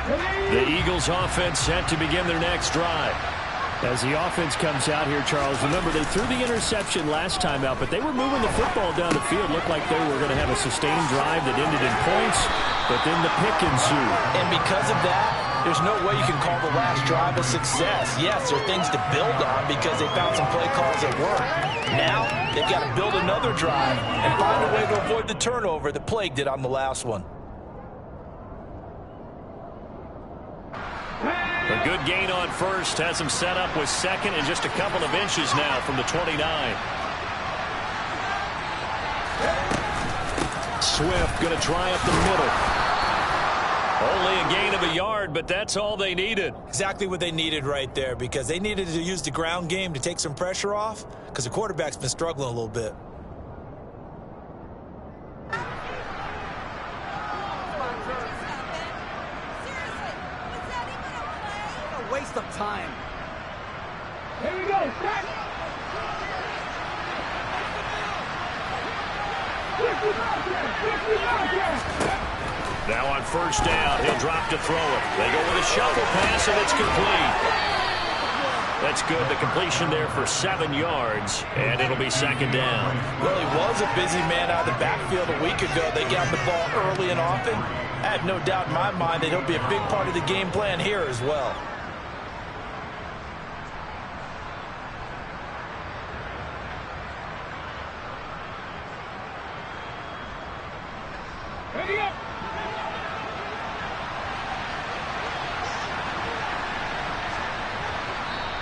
The Eagles offense set to begin their next drive. As the offense comes out here, Charles, remember they threw the interception last time out, but they were moving the football down the field. Looked like they were going to have a sustained drive that ended in points, but then the pick ensued. And because of that, there's no way you can call the last drive a success. Yes, there are things to build on because they found some play calls that work. Now, they've got to build another drive and find a way to avoid the turnover that plagued it on the last one. A good gain on first has him set up with second and just a couple of inches now from the 29. Swift going to try up the middle. Only a gain of a yard, but that's all they needed. Exactly what they needed right there, because they needed to use the ground game to take some pressure off, because the quarterback's been struggling a little bit. Waste of time. Here we go, set. Now on first down, he'll drop to throw it. They go with a shuffle pass, and it's complete. That's good. The completion there for 7 yards, and it'll be second down. Well, he was a busy man out of the backfield a week ago. They got the ball early and often. I have no doubt in my mind that he'll be a big part of the game plan here as well.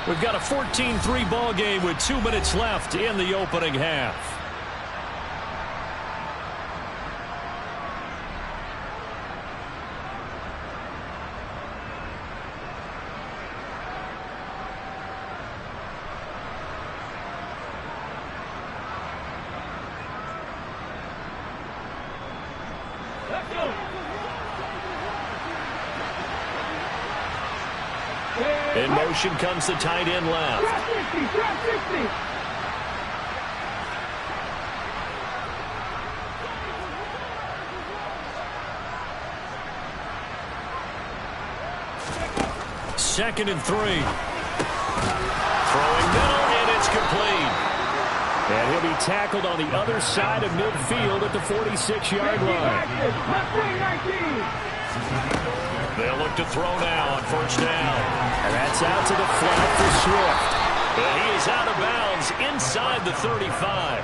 We've got a 14-3 ball game with 2 minutes left in the opening half. Let's go. In motion comes the tight end left. Drop 60, drop 60. Second and 3. Throwing middle, and it's complete. And he'll be tackled on the other side of midfield at the 46-yard line. Left wing 19. They'll look to throw now on first down. And that's out to the flat for Swift. And he is out of bounds inside the 35.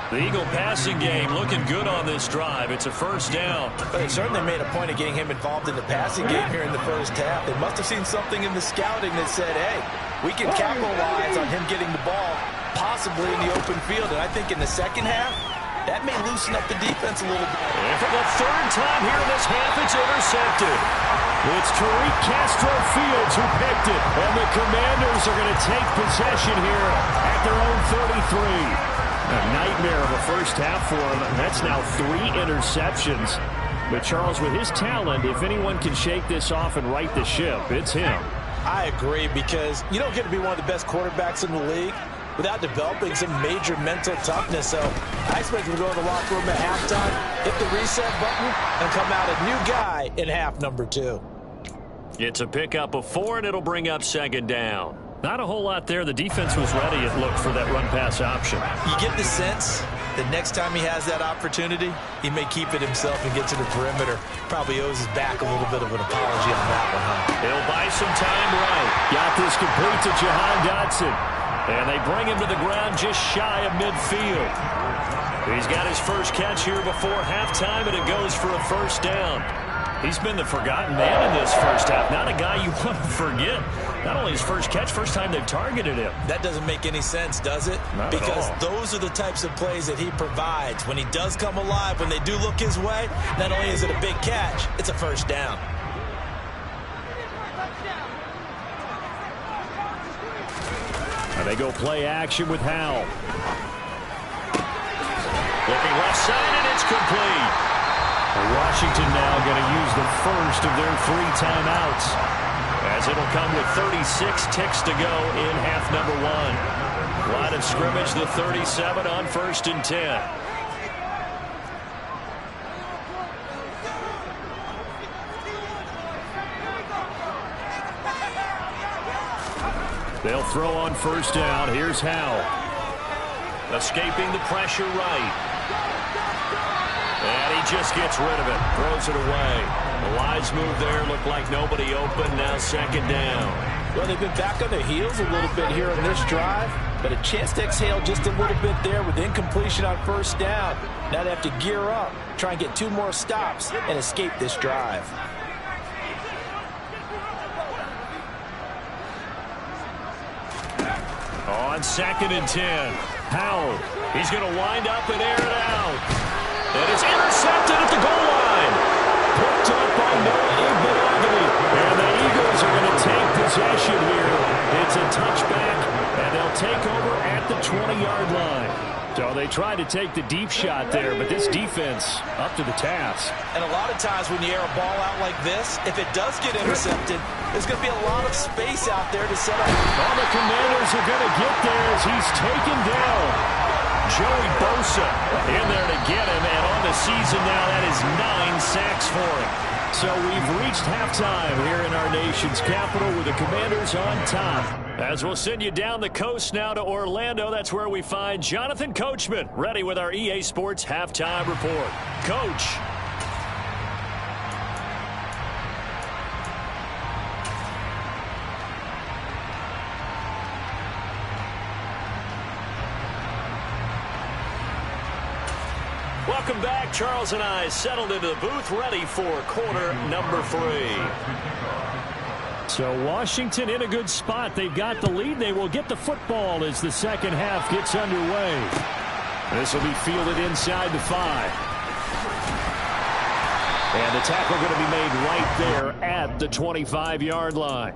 The Eagle passing game looking good on this drive. It's a first down. But they certainly made a point of getting him involved in the passing game here in the first half. They must have seen something in the scouting that said, hey, we can capitalize on him getting the ball possibly in the open field. And I think in the second half, that may loosen up the defense a little bit. And for the third time here in this half, it's intercepted. It's Tariq Castro Fields who picked it. And the Commanders are going to take possession here at their own 33. A nightmare of a first half for him. That's now 3 interceptions. But Charles, with his talent, if anyone can shake this off and right the ship, it's him. I agree, because you don't get to be one of the best quarterbacks in the league without developing some major mental toughness. So I expect him to go to the locker room at halftime, hit the reset button, and come out a new guy in half number 2. It's a pickup of 4, and it'll bring up second down. Not a whole lot there. The defense was ready, it looked, for that run-pass option. You get the sense that next time he has that opportunity, he may keep it himself and get to the perimeter. Probably owes his back a little bit of an apology on that one, huh? He'll buy some time right. Got this complete to Jahan Dotson. And they bring him to the ground just shy of midfield. He's got his first catch here before halftime, and it goes for a first down. He's been the forgotten man in this first half. Not a guy you want to forget. Not only his first catch, first time they've targeted him. That doesn't make any sense, does it? Not because at all. Those are the types of plays that he provides. When he does come alive, when they do look his way, not only is it a big catch, it's a first down. And they go play action with Howell. Looking left side, and it's complete. Washington now going to use the first of their 3 timeouts, as it'll come with 36 ticks to go in half number 1. Line of scrimmage, the 37 on first and 10. They'll throw on first down. Here's Howell. Escaping the pressure right. And he just gets rid of it. Throws it away. The wise move there. Looked like nobody open. Now second down. Well, they've been back on their heels a little bit here in this drive, but a chance to exhale just a little bit there with incompletion on first down. Now they have to gear up, try and get 2 more stops, and escape this drive. On second and 10, Howell. He's going to wind up and air it out. And it's intercepted at the goal line. Picked up by Noah Igbenogany. And the Eagles are going to take possession here. It's a touchback, and they'll take over at the 20-yard line. So they tried to take the deep shot there, but this defense up to the task. And a lot of times when you air a ball out like this, if it does get intercepted, there's going to be a lot of space out there to set up. All the Commanders are going to get there as he's taken down. Joey Bosa in there to get him, and on the season now, that is 9 sacks for him. So we've reached halftime here in our nation's capital with the Commanders on top. As we'll send you down the coast now to Orlando, that's where we find Jonathan Coachman ready with our EA Sports Halftime Report. Coach. Welcome back. Charles and I settled into the booth ready for quarter number 3. So Washington in a good spot. They've got the lead. They will get the football as the second half gets underway. This will be fielded inside the 5. And the tackle going to be made right there at the 25-yard line.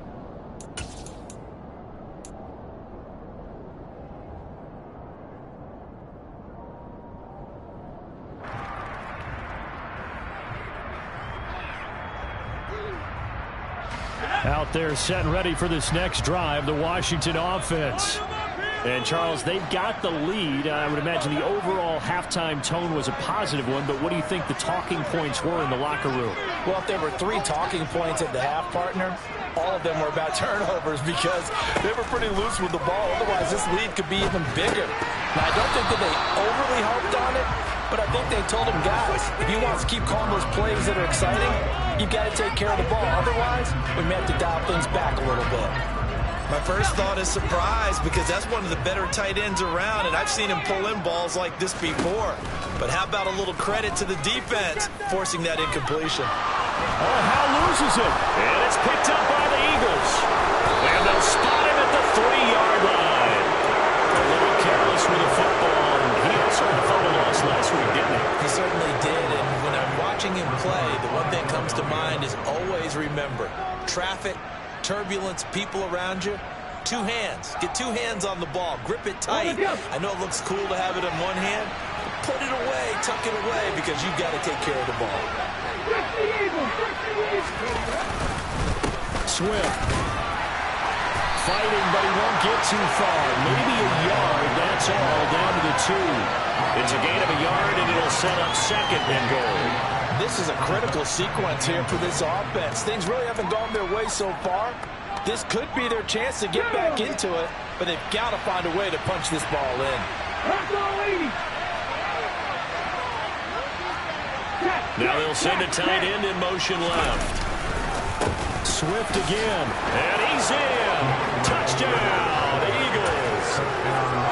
Out there set and ready for this next drive, the Washington offense. And, Charles, they've got the lead. I would imagine the overall halftime tone was a positive one, but what do you think the talking points were in the locker room? Well, if there were 3 talking points at the half, partner, all of them were about turnovers because they were pretty loose with the ball. Otherwise, this lead could be even bigger. Now, I don't think that they overly harped on it, but I think they told them, guys, if you want us to keep calling those plays that are exciting, you've got to take care of the ball. Otherwise, we may have to dial things back a little bit. My first thought is surprise because that's one of the better tight ends around, and I've seen him pull in balls like this before. But how about a little credit to the defense forcing that incompletion? Oh, Howell loses it, and it's picked up by the Eagles. And they'll spot him at the 3-yard line. A little careless with the football, and he also had a fumble loss last week, didn't he? He certainly did, and when I'm watching him play, the one thing comes to mind is always remember, traffic, turbulence, people around you, 2 hands. Get 2 hands on the ball. Grip it tight. I know it looks cool to have it in one hand, but put it away, tuck it away, because you've got to take care of the ball. Swift. Fighting, but he won't get too far. Maybe a yard, that's all, down to the 2. It's a gain of a yard, and it'll set up second and goal. This is a critical sequence here for this offense. Things really haven't gone their way so far. This could be their chance to get back into it, but they've got to find a way to punch this ball in. Now they'll send a tight end in motion left. Swift again, and he's in. Touchdown, Eagles.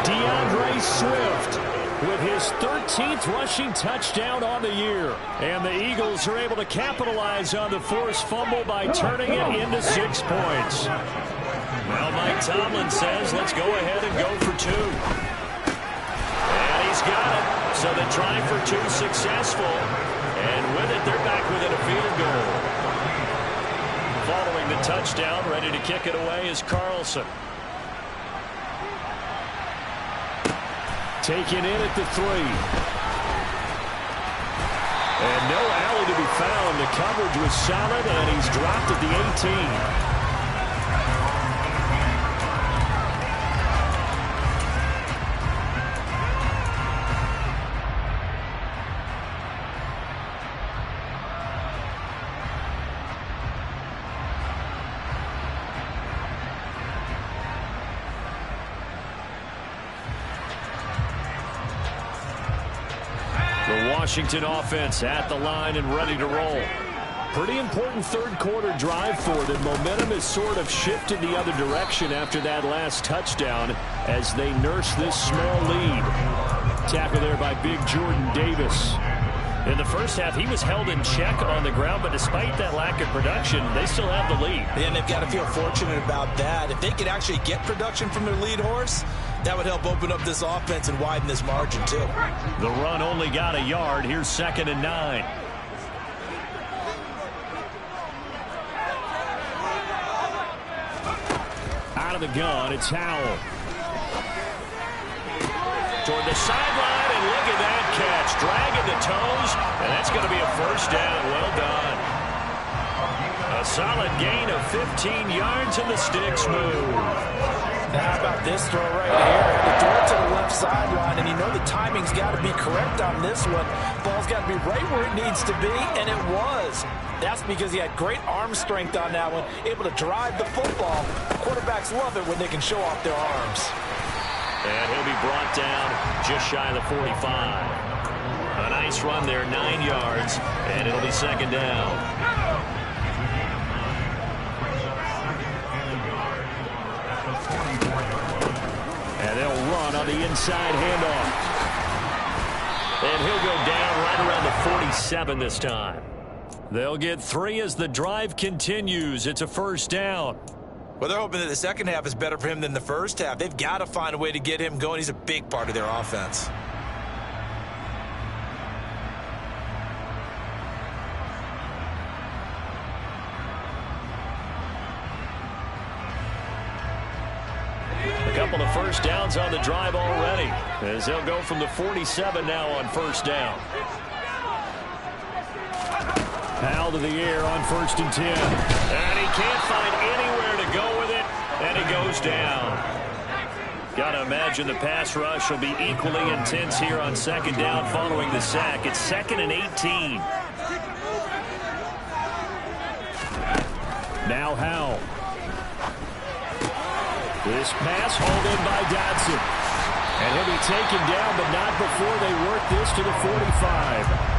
DeAndre Swift with his 13th rushing touchdown on the year. And the Eagles are able to capitalize on the forced fumble by turning it into 6 points. Well, Mike Tomlin says, let's go ahead and go for 2. And he's got it. So the try for 2 successful. And with it, they're back within a field goal. Following the touchdown, ready to kick it away is Carlson. Taken in at the 3. And no alley to be found. The coverage was solid, and he's dropped at the 18. Washington offense at the line and ready to roll. Pretty important third quarter drive for them. Momentum has sort of shifted the other direction after that last touchdown as they nurse this small lead. Tackle there by big Jordan Davis. In the first half, he was held in check on the ground, but despite that lack of production, they still have the lead. And they've got to feel fortunate about that. If they could actually get production from their lead horse, that would help open up this offense and widen this margin, too. The run only got a yard. Here's 2nd and 9. Out of the gun, it's Howell. Toward the sideline, and look at that catch. Dragging the toes, and that's going to be a first down. Well done. A solid gain of 15 yards, and the sticks move. Now how about this throw right here? The throw to the left sideline, and you know the timing's got to be correct on this one. Ball's got to be right where it needs to be, and it was. That's because he had great arm strength on that one, able to drive the football. Quarterbacks love it when they can show off their arms. And he'll be brought down just shy of the 45. A nice run there, 9 yards, and it'll be 2nd down. And they'll run on the inside handoff. And he'll go down right around the 47 this time. They'll get 3 as the drive continues. It's a first down. Well, they're hoping that the second half is better for him than the first half. They've got to find a way to get him going. He's a big part of their offense. A couple of first downs on the drive already, as they'll go from the 47 now on first down. Howell to the air on 1st and 10. And he can't find anywhere to go with it, and he goes down. Got to imagine the pass rush will be equally intense here on 2nd down following the sack. It's 2nd and 18. Now Howell. This pass hauled in by Dodson. And he'll be taken down, but not before they work this to the 45.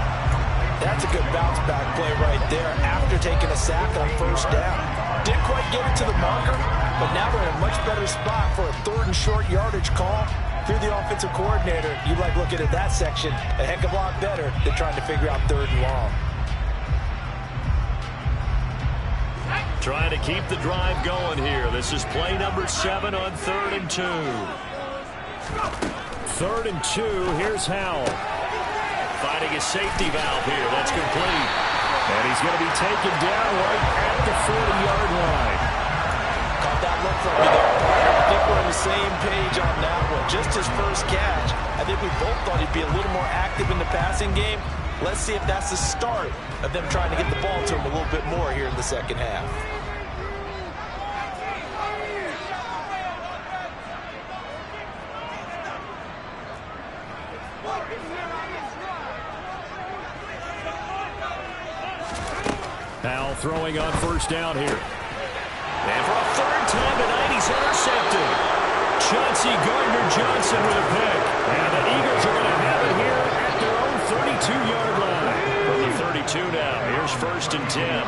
That's a good bounce back play right there after taking a sack on first down. Didn't quite get it to the marker, but now they're in a much better spot for a 3rd and short yardage call. If you're the offensive coordinator, you like looking at that section a heck of a lot better than trying to figure out 3rd and long. Trying to keep the drive going here. This is play number 7 on 3rd and 2. 3rd and 2, here's Howell. Finding a safety valve here. That's complete. And he's going to be taken down right at the 40-yard line. Caught that look from you there, partner. I think we're on the same page on that one. Just his first catch. I think we both thought he'd be a little more active in the passing game. Let's see if that's the start of them trying to get the ball to him a little bit more here in the second half. Howell throwing on first down here. And for a 3rd time tonight, he's intercepted. Chauncey Gardner-Johnson with a pick. And the Eagles are going to have it here at their own 32-yard line. From the 32 now, here's 1st and 10.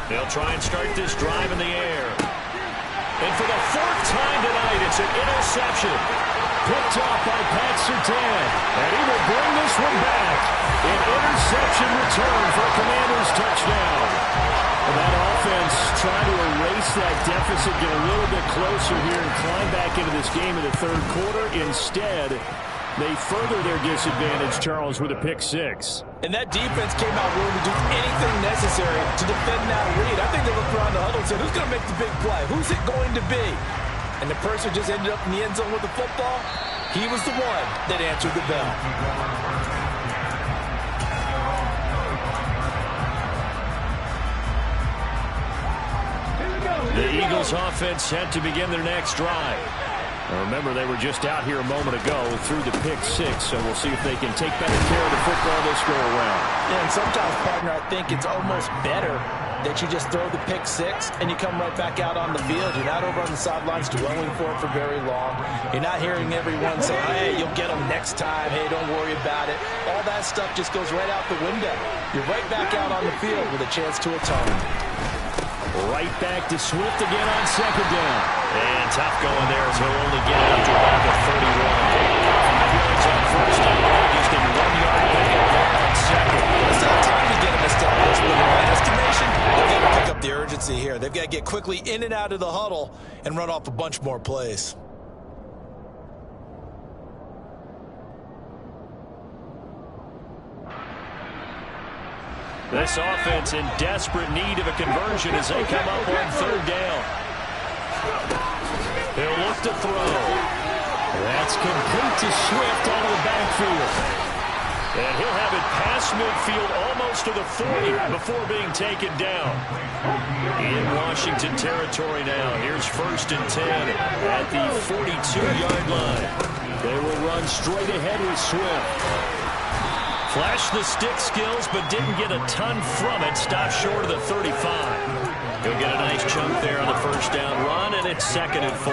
They'll try and start this drive in the air. And for the 4th time tonight, it's an interception. Picked off by Pat Surtain. And he will bring this one back. An interception return for a Commanders touchdown. And that offense trying to erase that deficit, get a little bit closer here and climb back into this game in the 3rd quarter. Instead, they further their disadvantage, Charles, with a pick 6. And that defense came out willing to do anything necessary to defend that lead. I think they looked around the huddle and said, who's going to make the big play? Who's it going to be? And the person just ended up in the end zone with the football. He was the one that answered the bell. The Eagles offense set to begin their next drive. Now remember, they were just out here a moment ago through the pick 6, so we'll see if they can take better care of the football this go around. And sometimes, partner, I think it's almost better that you just throw the pick six and you come right back out on the field. You're not over on the sidelines dwelling for it for very long. You're not hearing everyone say, hey, you'll get them next time. Hey, don't worry about it. All that stuff just goes right out the window. You're right back out on the field with a chance to atone. Right back to Swift again on second down. And tough going there as he'll only get it up to about the 31. 5 yards on first down. Just a 1 yard pickup there on second. It's not time to get him established, but in my estimation, they've got to pick up the urgency here. They've got to get quickly in and out of the huddle and run off a bunch more plays. This offense in desperate need of a conversion as they come up on third down. They'll look to throw. That's complete to Swift out of the backfield. And he'll have it past midfield almost to the 40 before being taken down. In Washington territory now. Here's 1st and 10 at the 42-yard line. They will run straight ahead with Swift. Flashed the stick skills, but didn't get a ton from it. Stopped short of the 35. He'll get a nice chunk there on the first down run, and it's 2nd and 4.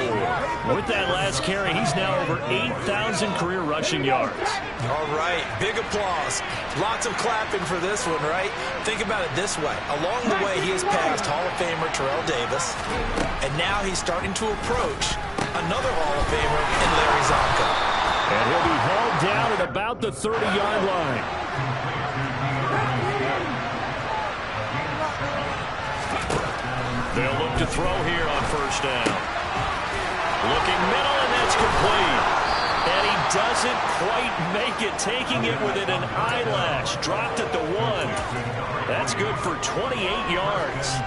With that last carry, he's now over 8,000 career rushing yards. All right, big applause. Lots of clapping for this one, right? Think about it this way. Along the way, he has passed Hall of Famer Terrell Davis, and now he's starting to approach another Hall of Famer in Larry Zonka. And he'll be hauled down at about the 30-yard line. They'll look to throw here on first down. Looking middle, and that's complete. And he doesn't quite make it, taking it within an eyelash. Dropped at the 1. That's good for 28 yards.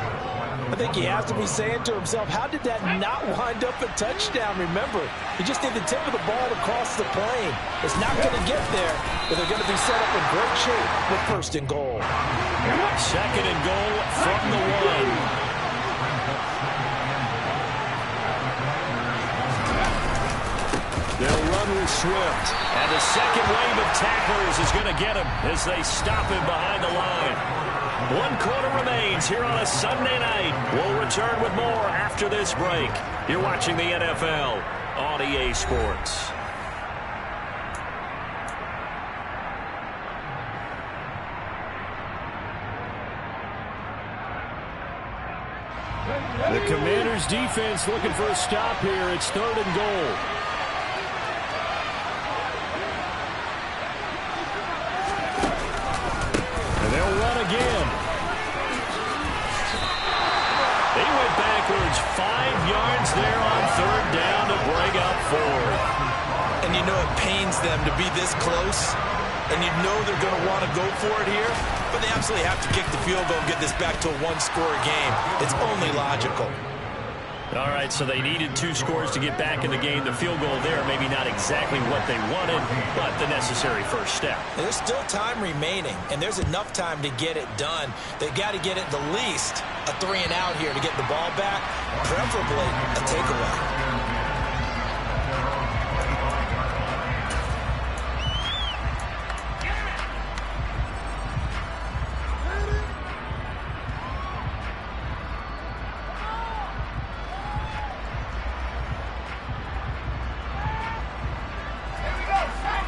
I think he has to be saying to himself, how did that not wind up a touchdown? Remember, he just did the tip of the ball across the plane. It's not going to get there, but they're going to be set up in great shape with 1st and goal. 2nd and goal from the 1. They'll run with Swift. And the second wave of tacklers is going to get him as they stop him behind the line. 1 quarter remains here on a Sunday night. We'll return with more after this break. You're watching the NFL on EA Sports. The Commanders' defense looking for a stop here. It's 3rd and goal. And they'll run again. They went backwards 5 yards there on 3rd down to bring up 4th. And you know it pains them to be this close, and you know they're going to want to go for it here, but they absolutely have to kick the field goal and get this back to a 1-score game. It's only logical. All right, so they needed 2 scores to get back in the game. The field goal there, maybe not exactly what they wanted, but the necessary first step. There's still time remaining, and there's enough time to get it done. They've got to get it the least a 3 and out here to get the ball back, preferably a takeaway.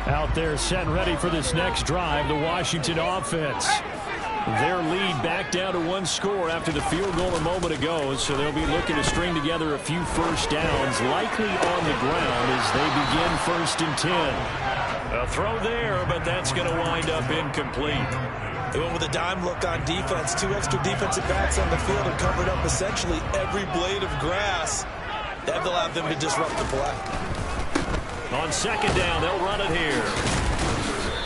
Out there set and ready for this next drive, the Washington offense. Their lead back down to 1 score after the field goal a moment ago, so they'll be looking to string together a few first downs, likely on the ground as they begin 1st and 10. A throw there, but that's going to wind up incomplete. They went with a dime look on defense. 2 extra defensive backs on the field and covered up essentially every blade of grass. That allowed them to disrupt the play. On 2nd down, they'll run it here.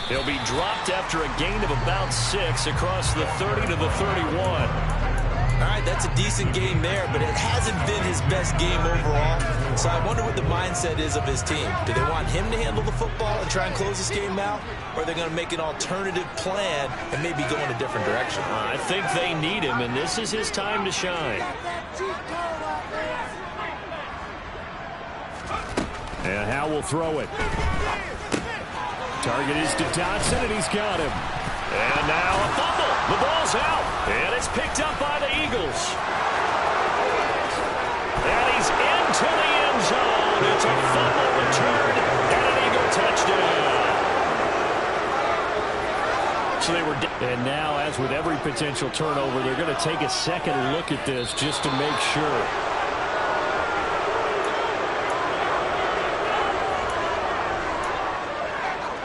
He'll be dropped after a gain of about 6 across the 30 to the 31. All right, that's a decent game there, but it hasn't been his best game overall. So I wonder what the mindset is of his team. Do they want him to handle the football and try and close this game out? Or are they going to make an alternative plan and maybe go in a different direction? I think they need him, and this is his time to shine. And Howe will throw it. Target is to Dodson, and he's got him. And now a fumble. The ball's out, and it's picked up by the Eagles. And he's into the end zone. It's a fumble return and an Eagle touchdown. So they were, and now, as with every potential turnover, they're going to take a second look at this just to make sure.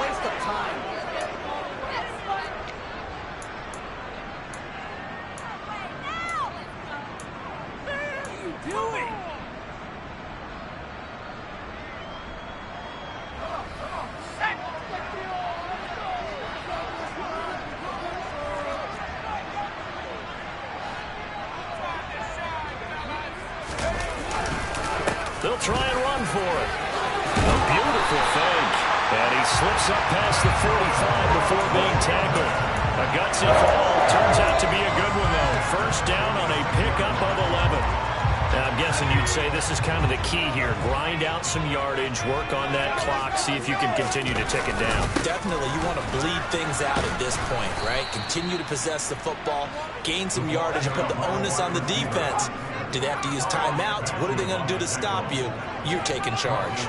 Waste of time. What are you doing? They'll try and run for it. A beautiful fake. And he slips up past the 45 before being tackled. A gutsy fall. Turns out to be a good one, though. First down on a pickup of 11. Now, I'm guessing you'd say this is kind of the key here. Grind out some yardage, work on that clock, see if you can continue to tick it down. Definitely, you want to bleed things out at this point, right? Continue to possess the football, gain some yardage, and put the onus on the defense. Do they have to use timeouts? What are they going to do to stop you? You're taking charge.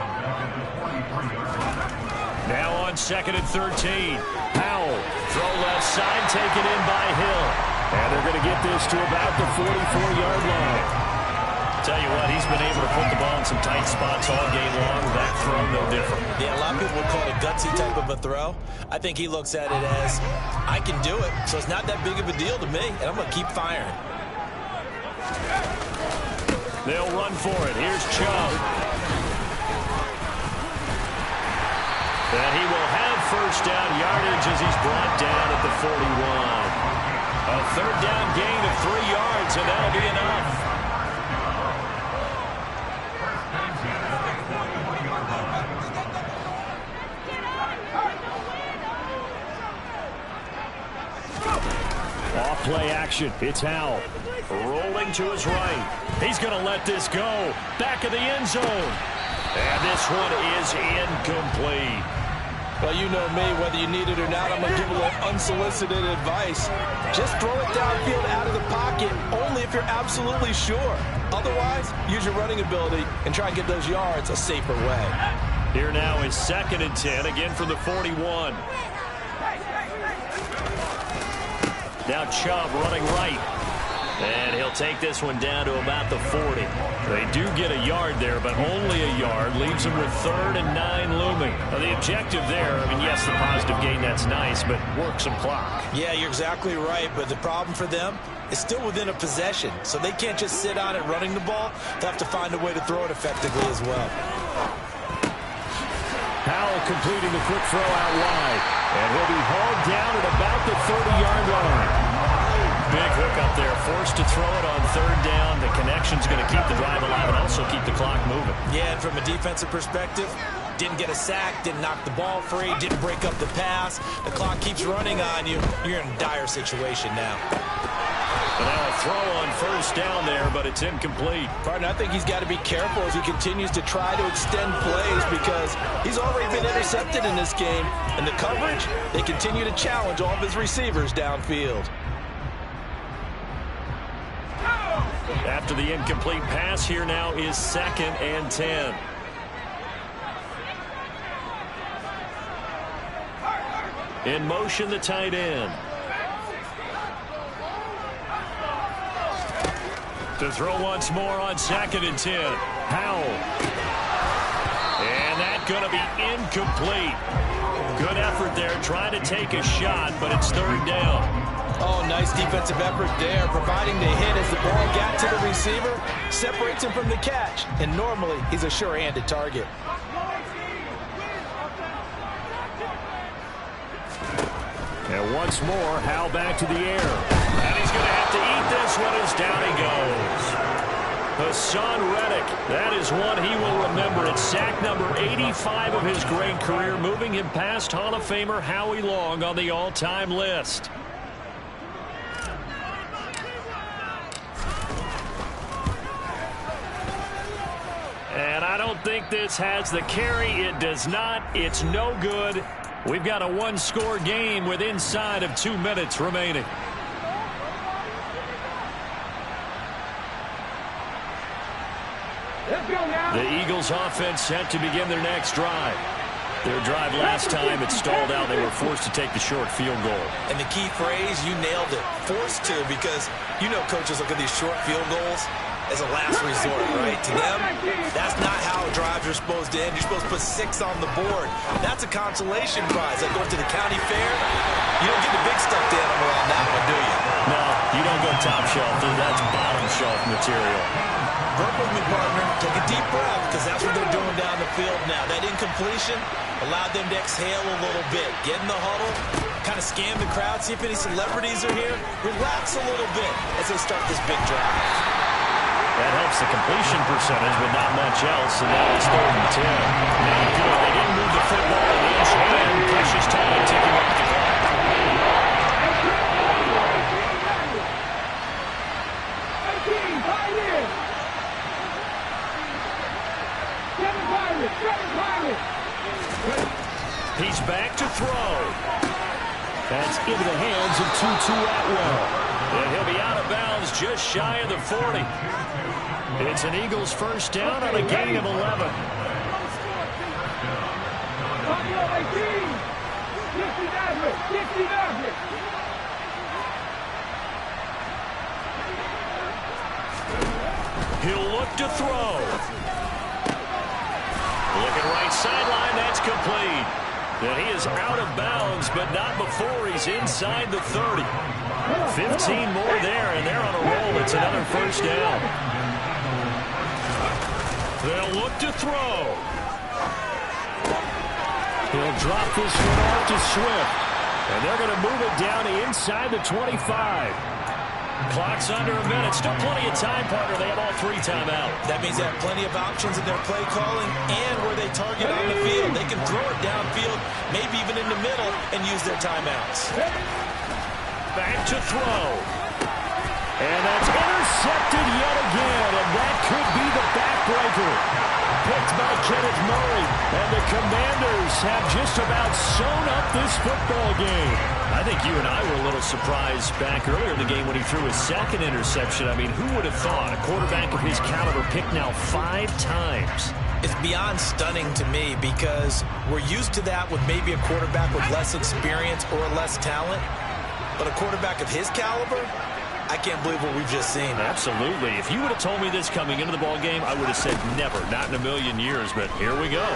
Now on 2nd and 13. Powell, throw left side, taken in by Hill. And they're going to get this to about the 44-yard line. Tell you what, he's been able to put the ball in some tight spots all game long. That throw, no different. Yeah, a lot of people would call it a gutsy type of a throw. I think he looks at it as, I can do it, so it's not that big of a deal to me, and I'm going to keep firing. They'll run for it. Here's Chubb. And he will have first down yardage as he's brought down at the 41. A third down gain of 3 yards, and that'll be enough. Off-play action. It's Howell. Rolling to his right. He's going to let this go. Back of the end zone. And this one is incomplete. Well, you know me, whether you need it or not, I'm going to give a little unsolicited advice. Just throw it downfield out of the pocket, only if you're absolutely sure. Otherwise, use your running ability and try and get those yards a safer way. Here now is 2nd and 10, again from the 41. Now Chubb running right. And he'll take this one down to about the 40. They do get a yard there, but only a yard. Leaves them with 3rd and 9 looming. Now, the objective there, I mean, yes, the positive gain, that's nice, but work some clock. Yeah, you're exactly right, but the problem for them is still within a possession, so they can't just sit on it running the ball. They'll have to find a way to throw it effectively as well. Powell completing the quick throw out wide. And he'll be hauled down at about the 30-yard line. Big hook up there, forced to throw it on 3rd down. The connection's going to keep the drive alive and also keep the clock moving. Yeah, and from a defensive perspective, didn't get a sack, didn't knock the ball free, didn't break up the pass. The clock keeps running on you. You're in a dire situation now. But now a throw on 1st down there, but it's incomplete. Partner, I think he's got to be careful as he continues to try to extend plays because he's already been intercepted in this game. And the coverage, they continue to challenge all of his receivers downfield. After the incomplete pass, here now is 2nd and 10. In motion, the tight end. To throw once more on 2nd and 10. Powell. And that's going to be incomplete. Good effort there, trying to take a shot, but it's 3rd down. Oh, nice defensive effort there, providing the hit as the ball got to the receiver, separates him from the catch, and normally he's a sure-handed target. And once more, Howell back to the air. And he's going to have to eat this one as down he goes. Hassan Reddick, that is one he will remember. It's sack number 85 of his great career, moving him past Hall of Famer Howie Long on the all-time list. And I don't think this has the carry. It does not. It's no good. We've got a one-score game with inside of 2 minutes remaining. The Eagles offense set to begin their next drive. Their drive last time, it stalled out. They were forced to take the short field goal. And the key phrase, you nailed it, forced to, because you know coaches look at these short field goals as a last resort, right? To them, that's not how drives are supposed to end. You're supposed to put 6 on the board. That's a consolation prize. Like going to the county fair, you don't get the big stuffed animal on that one, do you? No, you don't go top shelf. That's bottom shelf material. Work with me, partner. Take a deep breath, because that's what they're doing down the field now. That incompletion allowed them to exhale a little bit. Get in the huddle, kind of scan the crowd, see if any celebrities are here. Relax a little bit as they start this big drive. That helps the completion percentage, but not much else. And now it's 3rd and 10. Not good. They didn't move the football an inch, and precious time ticking off the clock. He's back to throw. That's into the hands of Tutu Atwell. And he'll be out of bounds just shy of the 40. It's an Eagles first down on a gain of 11. He'll look to throw. Looking right sideline, that's complete. And he is out of bounds, but not before he's inside the 30. 15 more there, and they're on a roll. It's another first down. They'll look to throw. He'll drop this one off to Swift. And they're going to move it down to inside the 25. Clock's under a minute. Still plenty of time, partner. They have all 3 timeouts. That means they have plenty of options in their play calling and where they target on the field. They can throw it downfield, maybe even in the middle, and use their timeouts. Back to throw. And that's intercepted yet again, and that could be the backbreaker. Picked by Kenneth Murray, and the Commanders have just about sewn up this football game. I think you and I were a little surprised back earlier in the game when he threw his 2nd interception. I mean, who would have thought a quarterback of his caliber picked now 5 times? It's beyond stunning to me because we're used to that with maybe a quarterback with less experience or less talent. But a quarterback of his caliber, I can't believe what we've just seen. Absolutely. If you would have told me this coming into the ball game, I would have said never, not in a million years. But here we go.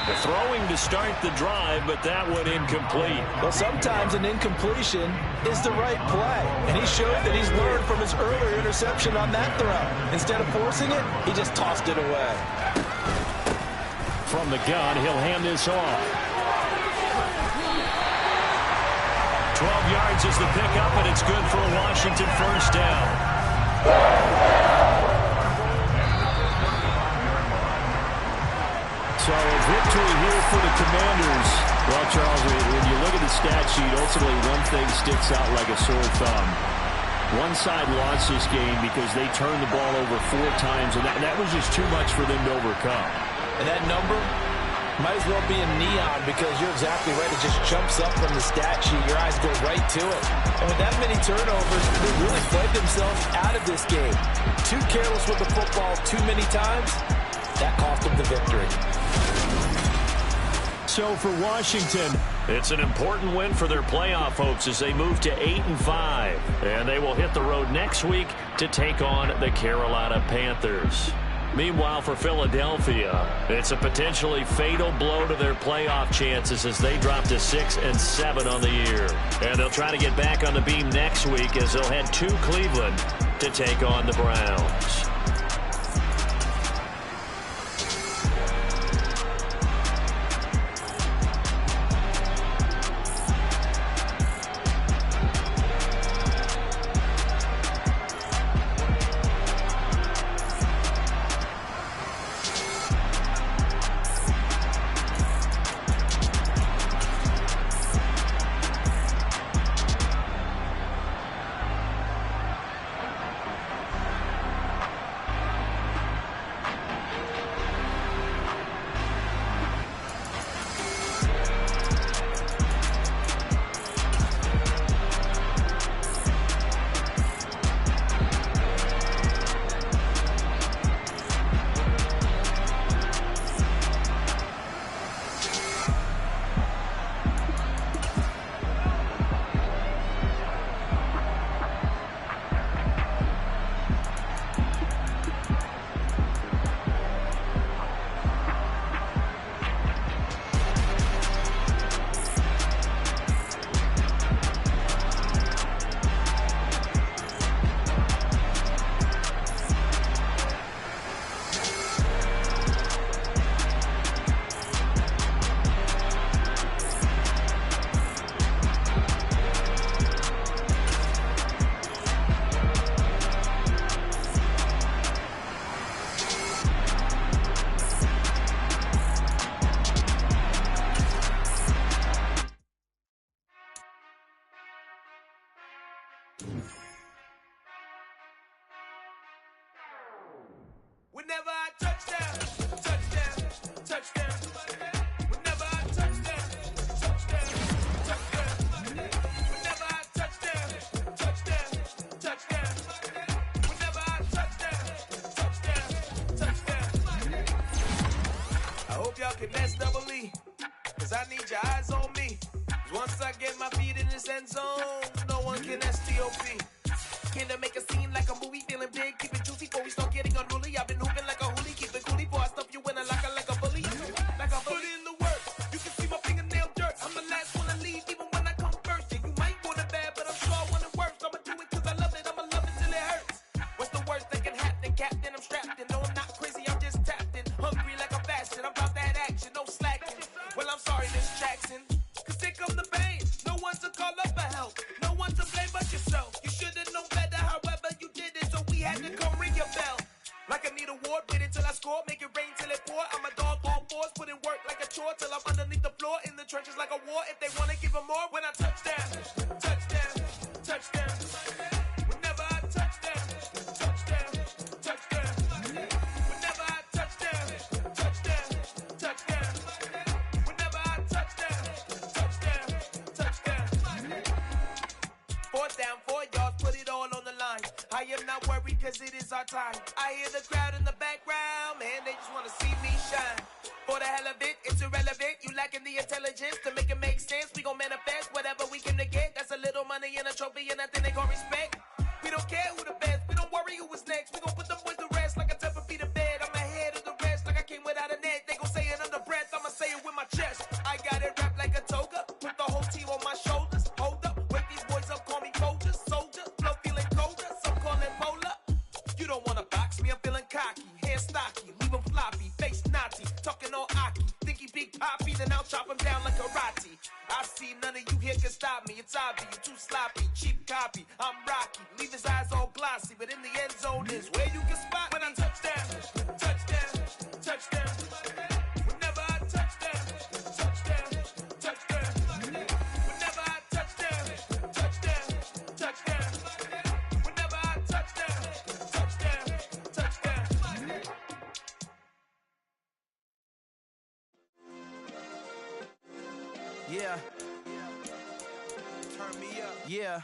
The throwing to start the drive, but that one incomplete. Well, sometimes an incompletion is the right play. And he showed that he's learned from his earlier interception on that throw. Instead of forcing it, he just tossed it away. From the gun, he'll hand this off. 12 yards is the pickup, and it's good for a Washington first down. So a victory here for the Commanders. Well, Charles, when you look at the stat sheet, ultimately one thing sticks out like a sore thumb. One side lost this game because they turned the ball over 4 times, and that was just too much for them to overcome. And that number might as well be in neon because you're exactly right. It just jumps up from the stat sheet. Your eyes go right to it. And with that many turnovers, they really played themselves out of this game. Too careless with the football too many times. That cost them the victory. So for Washington, it's an important win for their playoff hopes as they move to 8-5. And they will hit the road next week to take on the Carolina Panthers. Meanwhile, for Philadelphia, it's a potentially fatal blow to their playoff chances as they drop to 6-7 on the year. And they'll try to get back on the beam next week as they'll head to Cleveland to take on the Browns. Whenever I touchdown, touchdown, touchdown. Whenever I touchdown, touchdown, touchdown. Whenever I touchdown, touchdown, touchdown. Whenever I touchdown, touchdown, touchdown. I hope y'all can next double E, cause I need your eyes on me. Once I get my feet in this end zone, no one can STOP. Can to make a scene like a movie, feeling big, keep it juicy before we start getting unruly. I've been hooping like a hoolie, keep it coolie before I stuff you in a locker like a bully. Like a bully. Put in the work, you can see my fingernail dirt. I'm the last one to leave, even when I come first. Yeah, you might want it bad, but I'm sure I want it worse. I'ma do it cause I love it, I'ma love it till it hurts. What's the worst that can happen, Captain? I'm strapped in, no I'm not crazy, I'm just tapped in. Hungry like a fashion, I'm about that action, no slacking. Well, I'm sorry, Miss Jackson, cause here come the pain. No one to call up for help, no one to blame but yourself. You should've known better, however you did it, so we had to come ring your bell. Like I need a award, wait until I score, make it rain till it pour. I'm a dog, all fours, put in work like a chore till I'm underneath the floor, in the trenches like a war. If they wanna give them more, when I touchdown, touchdown, touchdown. Whenever I touchdown, touchdown, touchdown. Whenever I touchdown, touchdown, touchdown. Whenever I touchdown, touchdown, touchdown. Fourth down, 4 yards, put it all on the line. I am not worried cause it is our time. I hear the crowd in the background, man, they just wanna see me shine. For the hell of it, it's irrelevant. You lacking the intelligence to make it make sense. We gon' manifest whatever we came to get. That's a little money and a trophy and nothing they gon' respect. We don't care who the best, we don't worry who was next. We gon' put them boys to rest like a 10 feet of bed. I'm ahead of the rest like I came without a net. They gon' say it under breath, I'ma say it with my chest. I got it wrapped like a toga, put the whole team on my shoulders. Hold up, wake these boys up, call me Folger, soldier. Flow feeling colder, some call it polar. You don't wanna box me, I'm feeling cocky. Hair stocky, leave him floppy, face naughty. Talking all aki, think he big poppy, then I'll chop him down like karate. I see none of you here can stop me. It's obvious, you too sloppy, cheap copy. I'm Rocky, leave his eyes all glossy, but in the end zone is where you can spot when I touchdown, touchdown, touchdown. Whenever I touchdown, touchdown, touchdown. Whenever I touchdown, touchdown, touchdown. Whenever I touchdown, touchdown, touchdown. Yeah. Turn me up. Yeah.